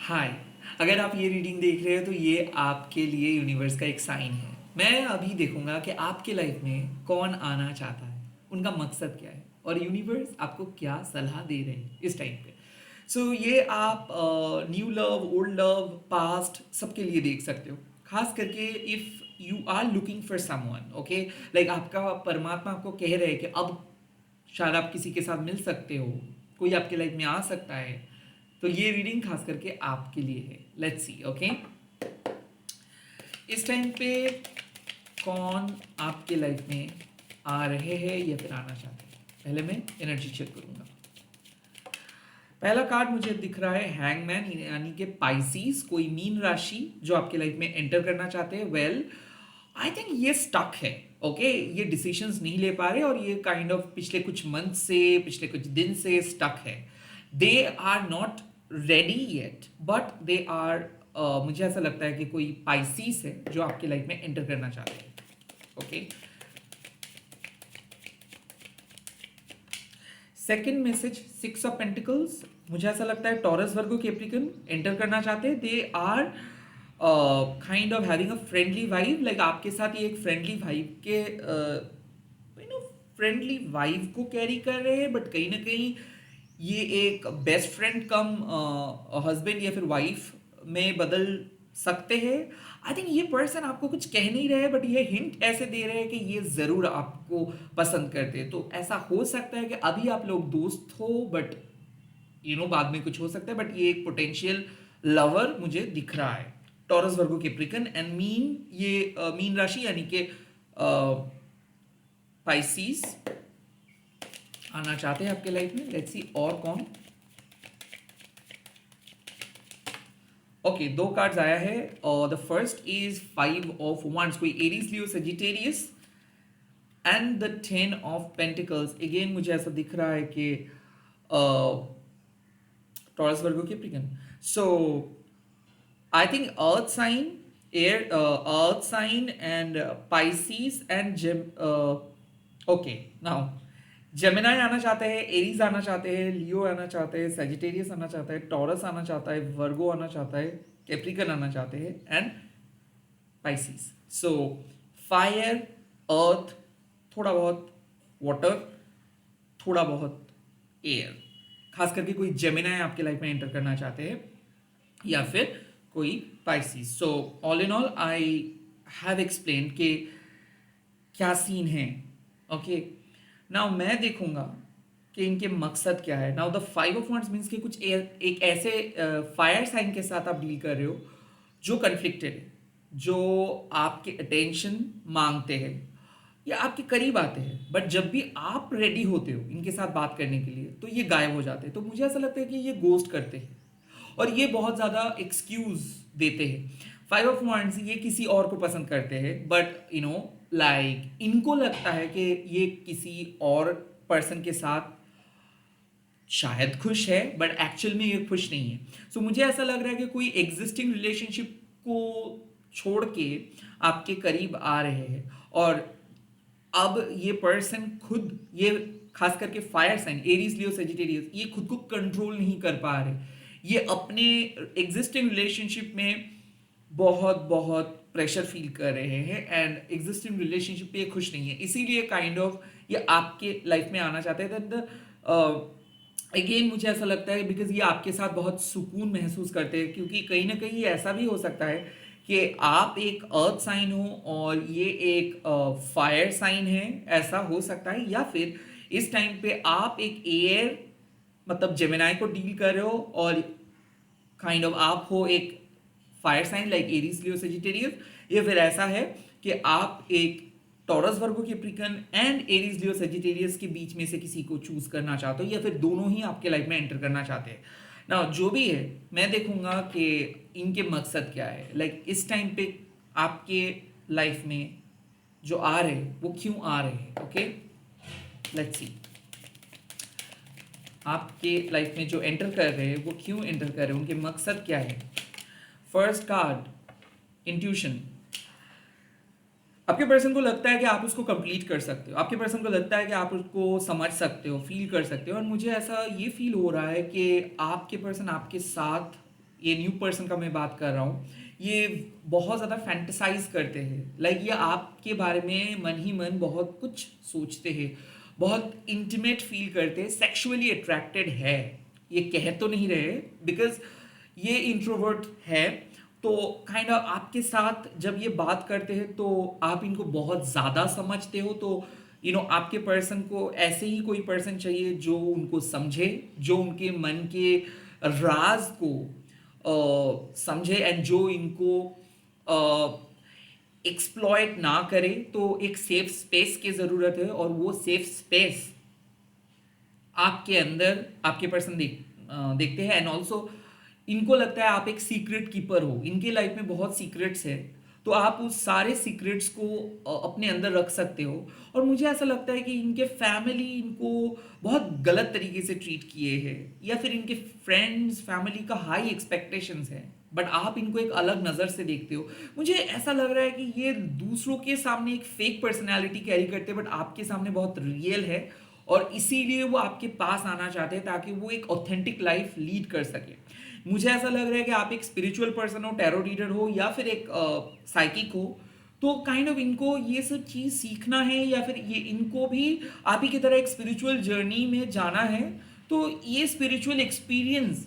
हाय। अगर आप ये रीडिंग देख रहे हो तो ये आपके लिए यूनिवर्स का एक साइन है। मैं अभी देखूंगा कि आपके लाइफ में कौन आना चाहता है, उनका मकसद क्या है और यूनिवर्स आपको क्या सलाह दे रहे हैं इस टाइम पे। ये आप new love, old love, past सबके लिए देख सकते हो। खास करके if you are looking for someone, okay, like आपका परमात्मा आपको कह रहे हैं कि अब शायद आप किसी के साथ मिल सकते हो, कोई आपके लाइफ में आ सकता है। तो ये रीडिंग खास करके आपके लिए है। Let's see, okay. इस टाइम पे कौन आपके लाइफ में आ रहे हैं या फिर आना चाहते हैं, पहले मैं एनर्जी चेक करूंगा। पहला कार्ड मुझे दिख रहा है हैंगमैन, यानी कि पाइसीस, कोई मीन राशि जो आपके लाइफ में एंटर करना चाहते हैं। वेल, आई थिंक ये स्टक है, ओके, ये डिसीशंस नहीं ले पा रहे और ये काइंड ऑफ पिछले कुछ मंथ से, पिछले कुछ दिन से स्टक है। They are not ready yet but they are, मुझे ऐसा लगता है कि कोई पाइसीस है जो आपके लाइफ में एंटर करना चाहते हैं, okay. Second message, six of pentacles, मुझे ऐसा लगता है टॉरस, वर्गो, कैप्रिकन एंटर करना चाहते हैं। They are kind of having a friendly vibe, like आपके साथ ये एक फ्रेंडली वाइब के फ्रेंडली वाइब को कैरी कर रहे हैं, बट कहीं ना कहीं ये एक बेस्ट फ्रेंड कम हस्बैंड या फिर वाइफ में बदल सकते हैं। आई थिंक ये पर्सन आपको कुछ कह नहीं रहे हैं बट ये हिंट ऐसे दे रहे हैं कि ये ज़रूर आपको पसंद करते हैं। तो ऐसा हो सकता है कि अभी आप लोग दोस्त हो बट बाद में कुछ हो सकता है, बट ये एक पोटेंशियल लवर मुझे दिख रहा है। Taurus, Virgo, Capricorn and mean, ये मीन राशि यानी कि पाइसीस आना चाहते हैं आपके लाइफ में। लेट्स सी और कौन। ओके, दो कार्ड्स आया है और the first is five of wands, कोई Aries, Leo, Sagittarius, and the 10 of pentacles. Again मुझे ऐसा दिख रहा है कि Taurus, Virgo, Capricorn. So I think earth sign, air, earth sign and Pisces and gem, okay. Now Gemini आना चाहते हैं, एरीज आना चाहते हैं, लियो आना चाहते हैं, सेजिटेरियस आना चाहता है, टॉरस आना चाहता है, वर्गो आना चाहता है, कैप्रिकन आना चाहते हैं एंड पाइसीस। सो फायर, अर्थ, थोड़ा बहुत वाटर, थोड़ा बहुत एयर। खास करके कोई जेमिनाई आपके लाइफ में एंटर करना चाहते हैं या फिर कोई Pisces. So all in all I have explain कि क्या सीन है, ओके। नाउ मैं देखूंगा कि इनके मकसद क्या है। Now the five of wands means कि कुछ एक ऐसे फायर साइन के साथ आप डील कर रहे हो जो कन्फ्लिक्टेड है, जो आपके अटेंशन मांगते हैं या आपके करीब आते हैं, बट जब भी आप रेडी होते हो इनके साथ बात करने के लिए तो ये गायब हो जाते हैं। तो मुझे ऐसा लगता है कि ये गोस्ट करते हैं और ये बहुत ज़्यादा एक्सक्यूज देते हैं। फाइव ऑफ wands, ये किसी और को पसंद करते हैं बट लाइक इनको लगता है कि ये किसी और पर्सन के साथ शायद खुश है बट एक्चुअल में ये खुश नहीं है। मुझे ऐसा लग रहा है कि कोई एग्जिस्टिंग रिलेशनशिप को छोड़ के आपके करीब आ रहे हैं और अब ये पर्सन खुद, ये खास करके fire sign, Aries, Leo, Sagittarius, ये खुद को कंट्रोल नहीं कर पा रहे। ये अपने एग्जिस्टिंग रिलेशनशिप में बहुत बहुत प्रेशर फील कर रहे हैं एंड एग्जिस्टिंग रिलेशनशिप पे ये खुश नहीं है, इसीलिए काइंड ऑफ ये आपके लाइफ में आना चाहते हैं। अगेन मुझे ऐसा लगता है बिकॉज ये आपके साथ बहुत सुकून महसूस करते हैं, क्योंकि कहीं ना कहीं ऐसा भी हो सकता है कि आप एक अर्थ साइन हो और ये एक फायर साइन है, ऐसा हो सकता है। या फिर इस टाइम पे आप एक एयर, मतलब जेमिनाई को डील कर रहे हो और काइंड ऑफ आप हो एक fire sign like Aries, Leo, Sagittarius, या फिर ऐसा है कि आप एक taurus, Virgo, Capricorn and Aries, Leo, Sagittarius के बीच में से किसी को चूज करना चाहते हो या फिर दोनों ही आपके लाइफ में एंटर करना चाहते हैं। ना जो भी है, मैं देखूंगा कि इनके मकसद क्या है। लाइक इस टाइम पे आपके लाइफ में जो आ रहे हैं वो क्यों आ रहे हैं, ओके। लेट्स सी आपके लाइफ में जो एंटर कर रहे हैं वो क्यों एंटर कर रहे हैं, उनके मकसद क्या है। First card, intuition. आपके पर्सन को लगता है कि आप उसको कंप्लीट कर सकते हो, आपके पर्सन को लगता है कि आप उसको समझ सकते हो, फील कर सकते हो, और मुझे ऐसा ये फील हो रहा है कि आपके पर्सन आपके साथ ये न्यू पर्सन का मैं बात कर रहा हूँ, ये बहुत ज़्यादा फैंटेसाइज करते हैं, लाइक ये आपके बारे में मन ही मन बहुत कुछ सोचते हैं, बहुत इंटीमेट फील करते हैं, सेक्सुअली अट्रैक्टेड है, ये कह तो नहीं रहे बिकॉज ये इंट्रोवर्ट है। तो काइंड ऑफ आपके साथ जब ये बात करते हैं तो आप इनको बहुत ज़्यादा समझते हो, तो आपके पर्सन को ऐसे ही कोई पर्सन चाहिए जो उनको समझे, जो उनके मन के राज को समझे एंड जो इनको एक्सप्लॉयट ना करे। तो एक सेफ स्पेस की ज़रूरत है, और वो सेफ स्पेस आपके अंदर आपके पर्सन देखते हैं। एंड ऑल्सो इनको लगता है आप एक सीक्रेट कीपर हो, इनके लाइफ में बहुत सीक्रेट्स है, तो आप उस सारे सीक्रेट्स को अपने अंदर रख सकते हो। और मुझे ऐसा लगता है कि इनके फैमिली इनको बहुत गलत तरीके से ट्रीट किए हैं, या फिर इनके फ्रेंड्स फैमिली का हाई एक्सपेक्टेशंस है, बट आप इनको एक अलग नज़र से देखते हो। मुझे ऐसा लग रहा है कि ये दूसरों के सामने एक फेक पर्सनैलिटी कैरी करते हैं, बट आपके सामने बहुत रियल है, और इसीलिए वो आपके पास आना चाहते हैं ताकि वो एक ऑथेंटिक लाइफ लीड कर सके। मुझे ऐसा लग रहा है कि आप एक स्पिरिचुअल पर्सन हो, टैरो रीडर हो, या फिर एक साइकिक हो, तो काइंड ऑफ इनको ये सब चीज़ सीखना है, या फिर ये इनको भी आप ही की तरह एक स्पिरिचुअल जर्नी में जाना है। तो ये स्पिरिचुअल एक्सपीरियंस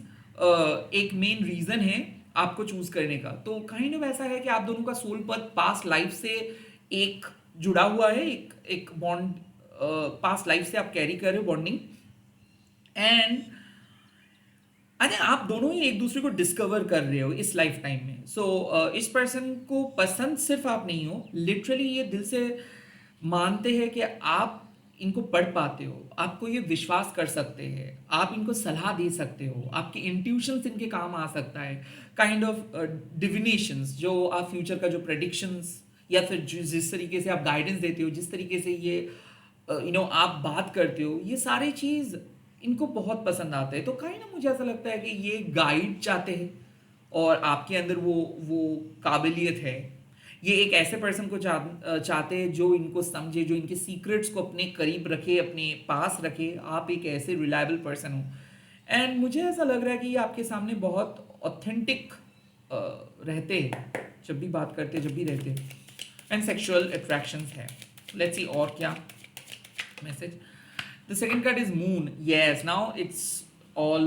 एक मेन रीज़न है आपको चूज करने का। तो काइंड ऑफ ऐसा है कि आप दोनों का सोल पथ पास्ट लाइफ से एक जुड़ा हुआ है, एक एक बॉन्ड पास्ट लाइफ से आप कैरी कर रहे हो बॉन्डिंग। एंड आई थिंक आप दोनों ही एक दूसरे को डिस्कवर कर रहे हो इस लाइफ टाइम में। सो इस पर्सन को पसंद सिर्फ आप नहीं हो, लिटरली ये दिल से मानते हैं कि आप इनको पढ़ पाते हो, आपको ये विश्वास कर सकते हैं, आप इनको सलाह दे सकते हो, आपके इंट्यूशंस इनके काम आ सकता है, काइंड ऑफ डिविनेशंस जो आप फ्यूचर का जो प्रेडिक्शंस, या फिर जिस तरीके से आप गाइडेंस देते हो, जिस तरीके से ये आप बात करते हो, ये सारी चीज़ इनको बहुत पसंद आता है। तो काइंड ऑफ मुझे ऐसा लगता है कि ये गाइड चाहते हैं, और आपके अंदर वो काबिलियत है। ये एक ऐसे पर्सन को चाहते हैं जो इनको समझे, जो इनके सीक्रेट्स को अपने करीब रखे, अपने पास रखे। आप एक ऐसे रिलायबल पर्सन हो, एंड मुझे ऐसा लग रहा है कि ये आपके सामने बहुत ऑथेंटिक रहते हैं, जब भी बात करते, जब भी रहते, एंड सेक्सुअल अट्रैक्शंस है। लेट्स सी और क्या message. The second card is moon. Yes, now it all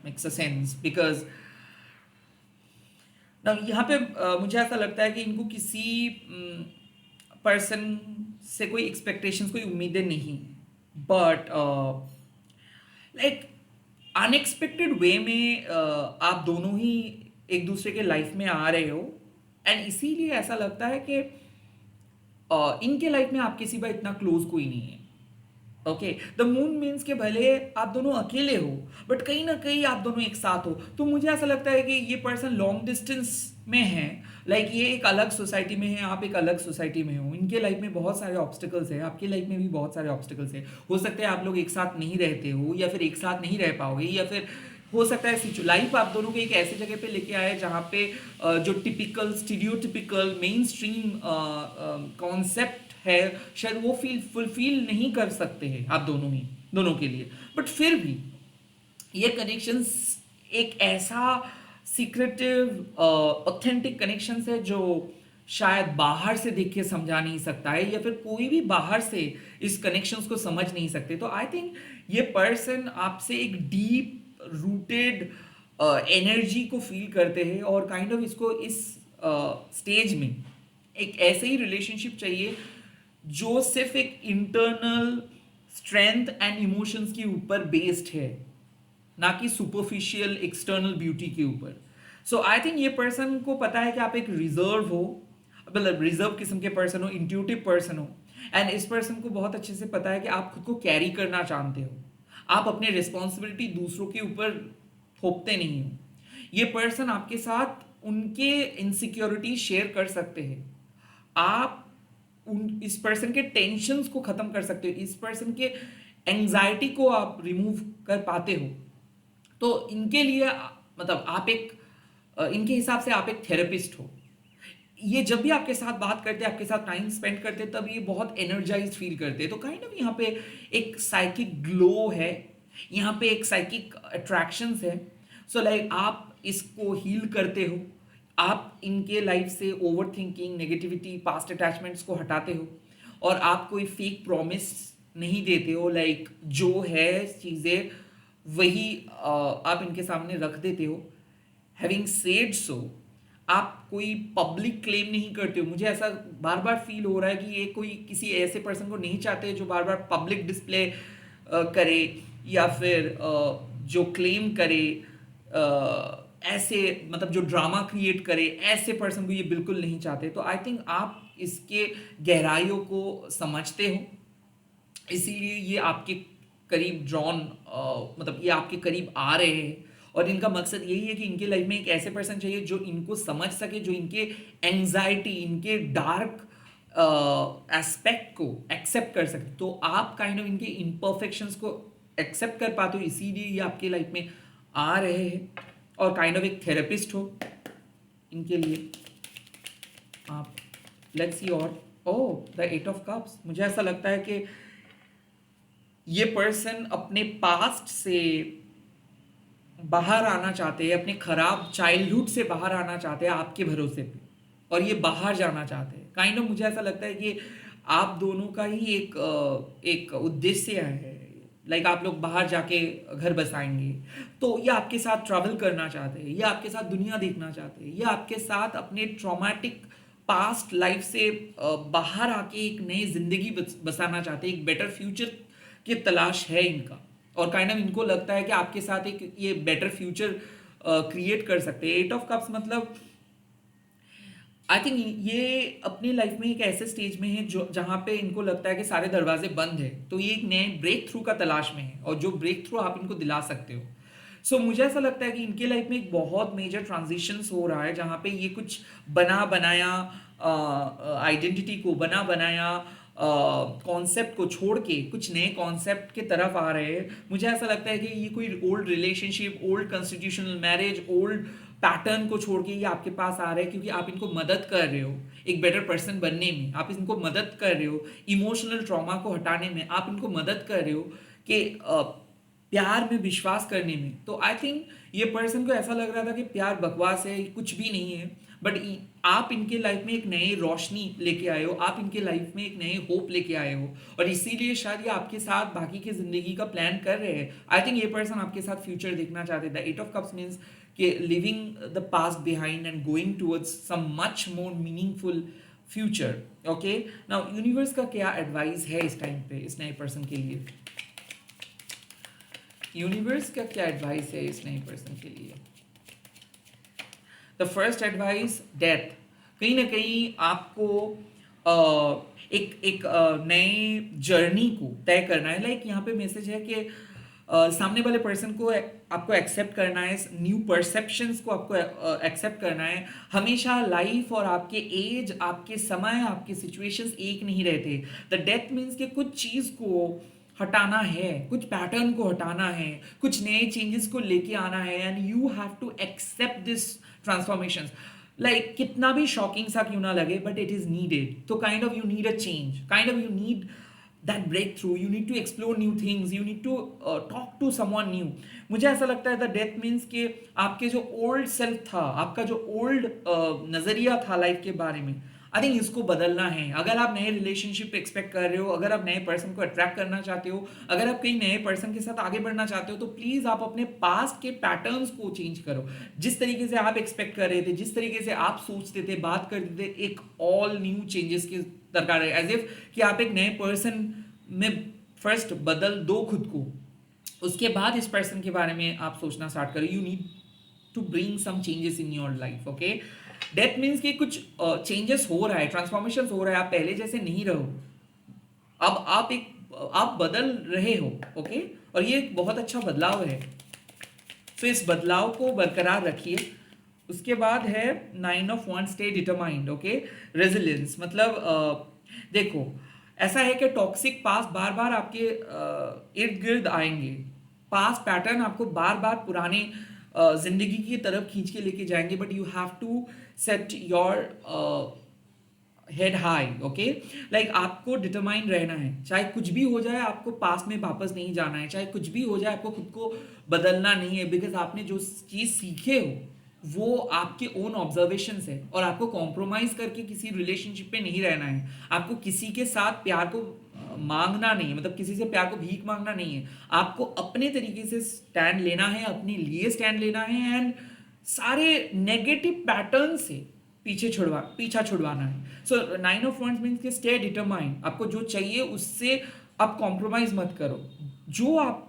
makes a sense because now यहाँ पे मुझे ऐसा लगता है कि इनको किसी पर्सन से कोई एक्सपेक्टेशंस, कोई उम्मीदें नहीं, बट लाइक अनएक्सपेक्टेड वे में आप दोनों ही एक दूसरे के लाइफ में आ रहे हो, एंड इसीलिए ऐसा लगता है कि इनके लाइफ में आपके सिवा इतना क्लोज कोई नहीं है। ओके, द मून मीन्स के भले आप दोनों अकेले हो, बट कहीं ना कहीं आप दोनों एक साथ हो। तो मुझे ऐसा लगता है कि ये पर्सन लॉन्ग डिस्टेंस में है, लाइक ये एक अलग सोसाइटी में है, आप एक अलग सोसाइटी में हो। इनके लाइफ में बहुत सारे ऑब्स्टिकल्स है, आपके लाइफ में भी बहुत सारे ऑब्स्टिकल्स है। हो सकता है आप लोग एक साथ नहीं रहते हो, या फिर एक साथ नहीं रह पाओगे, या फिर हो सकता है लाइफ आप दोनों को एक ऐसी जगह पे लेके आए जहाँ पे जो typical stereotypical main stream concept है, शायद वो फुलफिल नहीं कर सकते हैं आप दोनों के लिए। बट फिर भी ये कनेक्शंस एक ऐसा सीक्रेटिव ऑथेंटिक कनेक्शंस है जो शायद बाहर से देख के समझा नहीं सकता है, या फिर कोई भी बाहर से इस कनेक्शंस को समझ नहीं सकते। तो आई थिंक ये पर्सन आपसे एक डीप रूटेड एनर्जी को फील करते हैं, और काइंड ऑफ इसको इस स्टेज में एक ऐसे ही रिलेशनशिप चाहिए जो सिर्फ एक इंटरनल स्ट्रेंथ एंड इमोशंस के ऊपर बेस्ड है, ना कि सुपरफिशियल एक्सटर्नल ब्यूटी के ऊपर। सो आई थिंक ये पर्सन को पता है कि आप एक रिजर्व हो, मतलब रिजर्व किस्म के पर्सन हो, इंट्यूटिव पर्सन हो, एंड इस पर्सन को बहुत अच्छे से पता है कि आप खुद को कैरी करना जानते हो, आप अपने रिस्पॉन्सिबिलिटी दूसरों के ऊपर थोपते नहीं हो। ये पर्सन आपके साथ उनके इनसिक्योरिटी शेयर कर सकते हैं, आप इस पर्सन के टेंशन्स को खत्म कर सकते हो, इस पर्सन के एंजाइटी को आप रिमूव कर पाते हो। तो इनके लिए मतलब आप एक इनके हिसाब से आप एक थेरेपिस्ट हो। ये जब भी आपके साथ बात करते हैं, आपके साथ टाइम स्पेंड करते हैं, तब ये बहुत एनर्जाइज फील करते हैं। तो काइंड ऑफ यहाँ पे एक साइकिक ग्लो है, यहाँ पे एक साइकिक अट्रैक्शंस है। सो लाइक आप इसको हील करते हो, आप इनके लाइफ से over thinking, negativity, past attachments को हटाते हो, और आप कोई फेक प्रॉमिस नहीं देते हो, लाइक जो है चीज़ें वही आप इनके सामने रख देते हो। हैविंग सेड सो, आप कोई पब्लिक क्लेम नहीं करते हो। मुझे ऐसा बार बार फील हो रहा है कि ये कोई किसी ऐसे पर्सन को नहीं चाहते जो बार बार पब्लिक डिस्प्ले करे, या फिर जो क्लेम करे, ऐसे मतलब जो ड्रामा क्रिएट करे, ऐसे पर्सन को ये बिल्कुल नहीं चाहते। तो आई थिंक आप इसके गहराइयों को समझते हो, इसीलिए ये आपके करीब ड्रॉन, मतलब ये आपके करीब आ रहे हैं, और इनका मकसद यही है कि इनके लाइफ में एक ऐसे पर्सन चाहिए जो इनको समझ सके, जो इनके एंजाइटी, इनके डार्क एस्पेक्ट को एक्सेप्ट कर सके। तो आप काइंड ऑफ इनके इम्परफेक्शंस को एक्सेप्ट कर पाते हो, इसीलिए ये आपके लाइफ में आ रहे हैं, और काइंड ऑफ एक थेरेपिस्ट हो इनके लिए आप। लेट्स सी, और oh the eight of cups, मुझे ऐसा लगता है कि ये पर्सन अपने पास्ट से बाहर आना चाहते हैं, अपने खराब चाइल्डहुड से बाहर आना चाहते हैं आपके भरोसे पे, और ये बाहर जाना चाहते हैं। काइंड ऑफ मुझे ऐसा लगता है कि आप दोनों का ही एक उद्देश्य है, लाइक आप लोग बाहर जाके घर बसाएंगे, तो ये आपके साथ ट्रैवल करना चाहते हैं, ये आपके साथ दुनिया देखना चाहते हैं, ये आपके साथ अपने ट्रॉमेटिक पास्ट लाइफ से बाहर आके एक नई जिंदगी बसाना चाहते हैं, एक बेटर फ्यूचर की तलाश है इनका, और काइंड ऑफ इनको लगता है कि आपके साथ एक ये बेटर फ्यूचर क्रिएट कर सकते हैं। एट ऑफ कप्स मतलब आई थिंक ये अपनी लाइफ में एक ऐसे स्टेज में है जो जहाँ पे इनको लगता है कि सारे दरवाजे बंद है, तो ये एक नए ब्रेक थ्रू का तलाश में है, और जो ब्रेक थ्रू आप इनको दिला सकते हो। सो मुझे ऐसा लगता है कि इनके लाइफ में एक बहुत मेजर ट्रांजिशंस हो रहा है, जहाँ पे ये कुछ बना बनाया आइडेंटिटी को, बना बनाया कॉन्सेप्ट को छोड़ के कुछ नए कॉन्सेप्ट के तरफ आ रहे हैं। मुझे ऐसा लगता है कि ये कोई old relationship, old constitutional marriage, old pattern को छोड़ के ये आपके पास आ रहे हैं, क्योंकि आप इनको मदद कर रहे हो एक बेटर पर्सन बनने में, आप इनको मदद कर रहे हो इमोशनल ट्रॉमा को हटाने में, आप इनको मदद कर रहे हो कि प्यार में विश्वास करने में। तो आई थिंक ये पर्सन को ऐसा लग रहा था कि प्यार बकवास है, कुछ भी नहीं है, बट आप इनके लाइफ में एक नई रोशनी लेके आए हो, आप इनके लाइफ में एक नए होप लेके आए हो, और इसीलिए शायद ये आपके साथ बाकी की जिंदगी का प्लान कर रहे हैं। आई थिंक ये पर्सन आपके साथ फ्यूचर देखना चाहते थे। एट ऑफ कप्स मीन्स कि living the past behind and going towards some much more meaningful future. Okay, now universe का क्या एडवाइस है इस टाइम पे इस नए पर्सन के लिए? यूनिवर्स का क्या एडवाइस है इस नए पर्सन के लिए? The first advice, death. कहीं ना कहीं आपको एक नए जर्नी को तय करना है। लाइक यहाँ पे मैसेज है कि सामने वाले पर्सन को आपको एक्सेप्ट करना है, न्यू परसेप्शंस को आपको एक्सेप्ट करना है। हमेशा लाइफ और आपके एज, आपके समय, आपके सिचुएशंस एक नहीं रहते। द डेथ मीन्स कि कुछ चीज़ को हटाना है, कुछ पैटर्न को हटाना है, कुछ नए चेंजेस को लेके आना है, and you have to accept this transformation. Like कितना भी शॉकिंग सा क्यों ना लगे, बट इट इज नीडेड। तो kind of you need a change, kind of you need that breakthrough, you need to explore new things, you need to talk to someone new. मुझे ऐसा लगता है the death means कि आपके जो old self था, आपका जो ओल्ड नजरिया था लाइफ के बारे में, आई थिंक इसको बदलना है। अगर आप नए रिलेशनशिप एक्सपेक्ट कर रहे हो, अगर आप नए पर्सन को अट्रैक्ट करना चाहते हो, अगर आप कहीं नए पर्सन के साथ आगे बढ़ना चाहते हो, तो प्लीज आप अपने पास्ट के पैटर्न्स को चेंज करो। जिस तरीके से आप एक्सपेक्ट कर रहे थे, जिस तरीके से आप सोचते थे, बात करते थे, एक ऑल न्यू चेंजेस की दरकार है। एज इफ कि आप एक नए पर्सन में फर्स्ट बदल दो खुद को, उसके बाद इस पर्सन के बारे में आप सोचना स्टार्ट करो। You need to bring some changes in your life. Okay, death means कि कुछ चेंजेस हो रहा है, ट्रांसफॉर्मेशन हो रहा है, आप पहले जैसे नहीं रहो, अब आप बदल रहे हो। ओके, और ये एक बहुत अच्छा बदलाव है, तो इस बदलाव को बरकरार रखिए। उसके बाद है 9 of wands, stay determined. Okay, resilience मतलब देखो ऐसा है कि टॉक्सिक पास्ट बार बार आपके इर्द गिर्द आएंगे, पास्ट पैटर्न आपको बार बार पुराने जिंदगी की तरफ खींच के लेके जाएंगे, but you have to set your head high, okay. Like आपको डिटरमाइन रहना है, चाहे कुछ भी हो जाए आपको पास में वापस नहीं जाना है, चाहे कुछ भी हो जाए आपको खुद को बदलना नहीं है, बिकॉज आपने जो चीज़ सीखे हो वो आपके ओन ऑब्जर्वेशन है, और आपको कॉम्प्रोमाइज करके किसी रिलेशनशिप पे नहीं रहना है। आपको किसी के साथ प्यार को मांगना नहीं है, मतलब किसी से प्यार को भीख मांगना नहीं है। आपको अपने तरीके से स्टैंड लेना है, अपने लिए स्टैंड लेना है, एंड सारे नेगेटिव पैटर्न से पीछा छुड़वाना है। सो 9 ऑफ Wands मीन्स कि स्टे डिटरमाइंड, आपको जो चाहिए उससे आप कॉम्प्रोमाइज मत करो। जो आप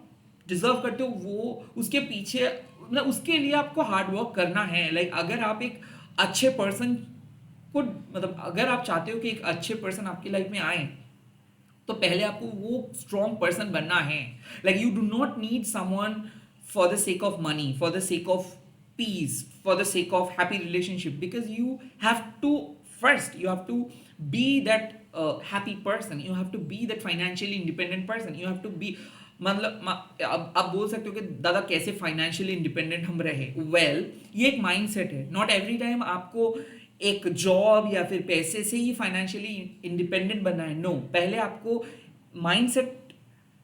डिजर्व करते हो वो उसके पीछे, मतलब उसके लिए आपको हार्ड वर्क करना है। लाइक अगर आप एक अच्छे पर्सन को, मतलब अगर आप चाहते हो कि एक अच्छे पर्सन आपकी लाइफ में आए, तो पहले आपको वो स्ट्रॉन्ग पर्सन बनना है। Like you do not need someone for the sake of money, for the sake of peace, for the sake of happy relationship, because you have to, first you have to be that happy person, you have to be that financially independent person, you have to be, मतलब अब आप बोल सकते हो कि दादा कैसे financially independent हम रहे। वेल, ये एक माइंडसेट है। नॉट एवरी टाइम आपको एक जॉब या फिर पैसे से ही फाइनेंशियली इंडिपेंडेंट बनना है। नो, पहले आपको माइंडसेट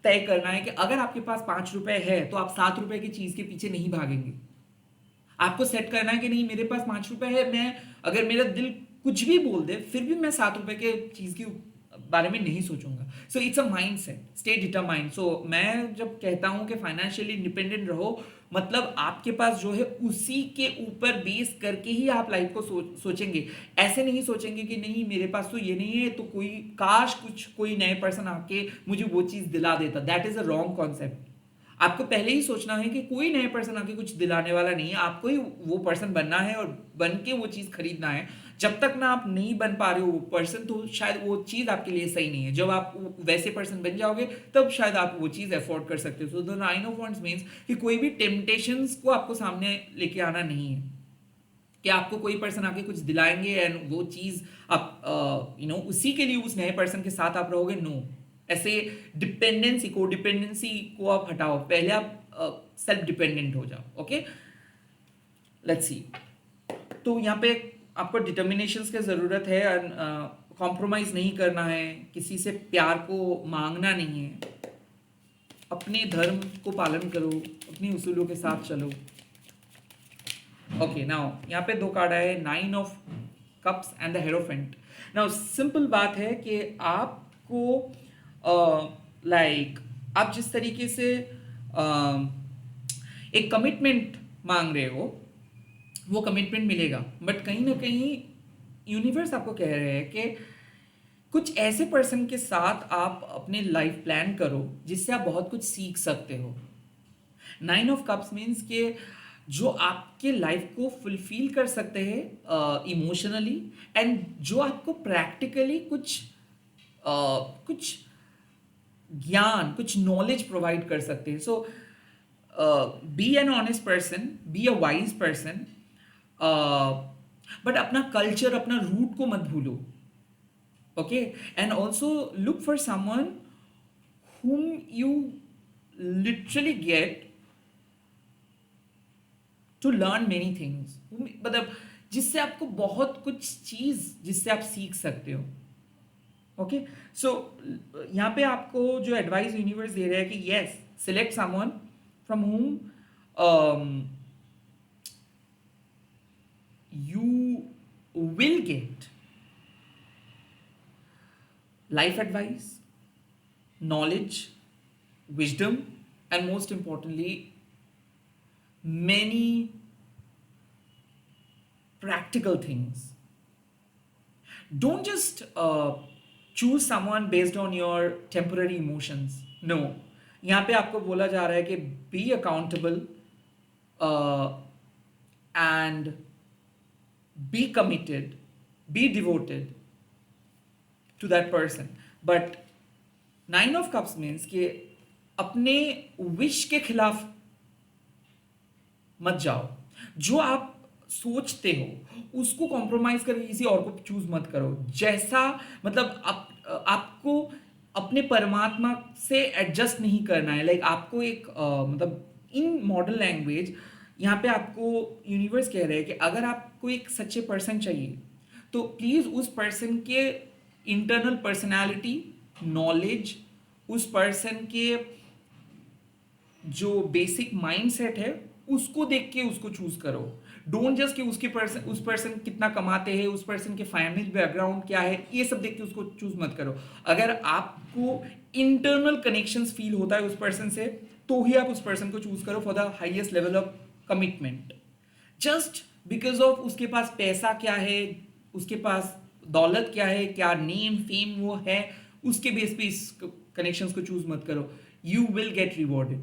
तय करना है कि अगर आपके पास 5 रुपए है तो आप 7 रुपए की चीज के पीछे नहीं भागेंगे। आपको सेट करना है कि नहीं, मेरे पास 5 रुपए है, मैं अगर मेरा दिल कुछ भी बोल दे फिर भी मैं 7 रुपए के चीज के बारे में नहीं सोचूंगा। So it's a mindset, stay determined. So मैं जब कहता हूं कि फाइनेंशियली इंडिपेंडेंट रहो, मतलब आपके पास जो है उसी के ऊपर बेस करके ही आप लाइफ को सोचेंगे। ऐसे नहीं सोचेंगे कि नहीं मेरे पास तो ये नहीं है, तो कोई काश कुछ कोई नए पर्सन आके मुझे वो चीज दिला देता। That is a wrong concept. आपको पहले ही सोचना है कि कोई नए पर्सन आके कुछ दिलाने वाला नहीं है, आपको ही वो पर्सन बनना है और बन के वो चीज़ खरीदना है। जब तक ना आप नहीं बन पा रहे हो वो पर्सन, तो शायद वो चीज़ आपके लिए सही नहीं है। जब आप वैसे पर्सन बन जाओगे तब शायद आप वो चीज़ अफोर्ड कर सकते हो। So the 9 of Wands means कि कोई भी टेम्पटेशंस को आपको सामने लेके आना नहीं है कि आपको कोई पर्सन आके कुछ दिलाएंगे एंड वो चीज़ आप उसी के लिए उस नए पर्सन के साथ आप रहोगे। नो, ऐसे डिपेंडेंसी को आप हटाओ, पहले आप सेल्फ डिपेंडेंट हो जाओ। Okay, let's see. तो यहाँ पे आपको डिटर्मिनेशंस की ज़रूरत है, कॉम्प्रोमाइज़ नहीं करना है, किसी से प्यार को मांगना नहीं है, अपने धर्म को पालन करो, अपनी उसूलों के साथ चलो। ओके, नाउ यहाँ पे 2 कार्ड आए, 9 of cups and the hierophant. Now simple बात है कि आपको लाइक आप जिस तरीके से एक कमिटमेंट मांग रहे हो वो कमिटमेंट मिलेगा, बट कहीं ना कहीं यूनिवर्स आपको कह रहे हैं कि कुछ ऐसे पर्सन के साथ आप अपने लाइफ प्लान करो जिससे आप बहुत कुछ सीख सकते हो। 9 ऑफ कप्स मीन्स के जो आपके लाइफ को फुलफिल कर सकते हैं इमोशनली, एंड जो आपको प्रैक्टिकली कुछ ज्ञान, कुछ नॉलेज प्रोवाइड कर सकते हैं। So be an honest person, be a wise person, but अपना कल्चर, अपना रूट को मत भूलो। Okay, and also look for someone whom you literally get to learn many things, मतलब जिससे आपको बहुत कुछ चीज जिससे आप सीख सकते हो। ओके, सो यहाँ पे आपको जो एडवाइस यूनिवर्स दे रहा है कि yes, select someone from whom you will get life advice, knowledge, wisdom, and most importantly many practical things. Don't just choose someone based on your temporary emotions. No, यहाँ पे आपको बोला जा रहा है कि be accountable and be committed, be devoted to that person. But 9 of cups means कि अपने विश के खिलाफ मत जाओ। जो आप सोचते हो उसको कॉम्प्रोमाइज करके किसी और को चूज मत करो। जैसा मतलब आपको अपने परमात्मा से एडजस्ट नहीं करना है। लाइक आपको एक मतलब इन मॉडर्न लैंग्वेज यहाँ पे आपको यूनिवर्स कह रहे हैं कि अगर आपको एक सच्चे पर्सन चाहिए तो प्लीज उस पर्सन के इंटरनल पर्सनालिटी, नॉलेज, उस पर्सन के जो बेसिक माइंडसेट है उसको देख के उसको चूज करो। डोंट जस्ट कि उसके पर्सन, उस पर्सन कितना कमाते हैं, उस पर्सन के फैमिली बैकग्राउंड क्या है, ये सब देख के उसको चूज मत करो। अगर आपको इंटरनल कनेक्शंस फील होता है उस पर्सन से, तो ही आप उस पर्सन को चूज करो for the highest level of commitment. Just because of उसके पास पैसा क्या है, उसके पास दौलत क्या है, क्या नेम फेम वो है, उसके बेस पे इस कनेक्शंस को चूज मत करो। You will get rewarded,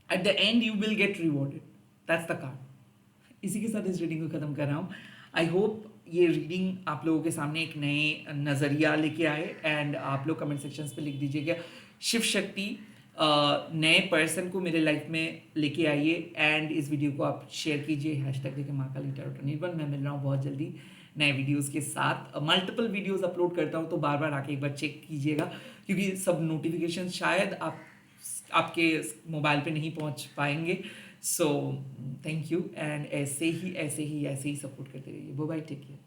at the end you will get rewarded, that's the card. इसी के साथ इस रीडिंग को खत्म कर रहा हूँ। आई होप ये रीडिंग आप लोगों के सामने एक नए नज़रिया लेके आए, एंड आप लोग कमेंट सेक्शंस पे लिख दीजिएगा शिव शक्ति नए पर्सन को मेरे लाइफ में लेके आइए, एंड इस वीडियो को आप शेयर कीजिए, हैशटैग देके महाकाली टैरोट निर्बल। मैं मिल रहा हूँ बहुत जल्दी नए वीडियोस के साथ। मल्टीपल वीडियोस अपलोड करता हूँ, तो बार बार आके एक बार चेक कीजिएगा, क्योंकि सब नोटिफिकेशन शायद आपके मोबाइल पे नहीं पहुंच पाएंगे। सो थैंक यू, एंड ऐसे ही सपोर्ट करते रहिए। Bye bye, take care.